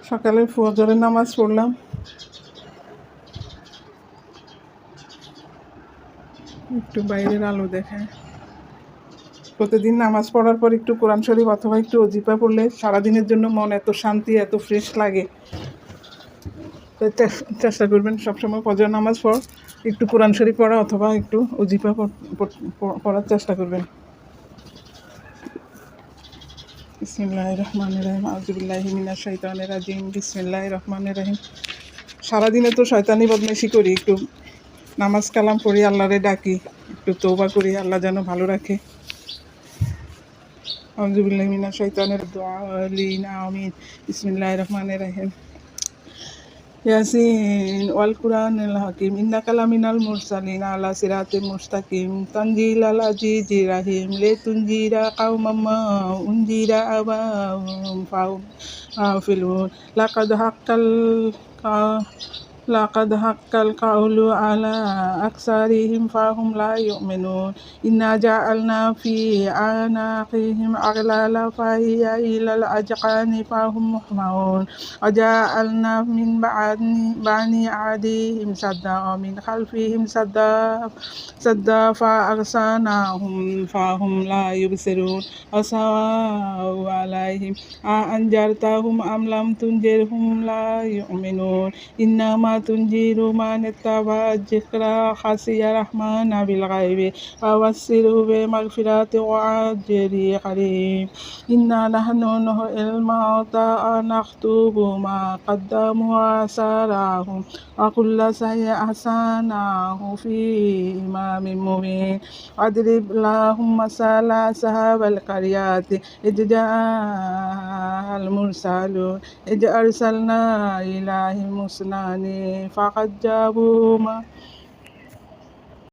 সকালে ফজরের নামাজ পড়লাম, একটু বাইরের আলো দেখায়। প্রতিদিন নামাজ পড়ার পর একটু কোরআন শরীফ অথবা একটু অজিফা পড়লে সারাদিনের জন্য মন এত শান্তি, এত ফ্রেশ লাগে। তো চেষ্টা করবেন সবসময় ফজর নামাজ পর একটু কোরআন শরীফ পড়া অথবা একটু অজিফা পড়ার চেষ্টা করবেন। বিসমিল্লাহির রহমানির রহিম, আউযু বিল্লাহি মিনাশ শাইতানির রাজিম, বিসমিল্লাহির রহমানির রহিম। সারাদিনে তো শয়তানি বদমাইশি করি, একটু নামাজ কালাম পড়ি, আল্লাহরে ডাকি, একটু তওবা করি, আল্লাহ যেন ভালো রাখে। আউযু বিল্লাহি মিনাশ শাইতানির রাজিম, আমিন। বিসমিল্লাহির রহমানির রহিম। ইয়াসিন ওয়াল কুরআনিল হাকিম ইন্নাকা লামিনাল মুরসালিন আলা সিরাতিল মুস্তাকিম তানজিলাল আজিজির রাহিম লিতুনজিরা কাওমাম মা উনজিরা আবাহুম ফাহুম গাফিলুন লাকাদ হাক্কাল কাউলু আলা আকসারিহিম ফাহুম লা ইউমিনুন ইন্না জাআলনা ফি আনাকিহিম আগলালা ফাহিয়া ইলাল আজকানি ফাহুম মুহমাউন وجعلنا من بني عادهم سدا ومن خلفهم سدا فأغشيناهم فهم لا يبصرون وسواء عليهم أأنذرتهم أم لم تنذرهم لا يؤمنون إنما تنذر من اتبع الذكر وخشي الرحمن بالغيب فبشره بمغفرة وأجر كريم إنا نحن نحيي الموتى ونكتب ما قدموا وآثارهم وكل شيء أحصيناه في إمام مبين واضرب لهم مثل أصحاب القرية إذ جاءها المرسلون إذ أرسلنا إليهم اثنين فكذبوهما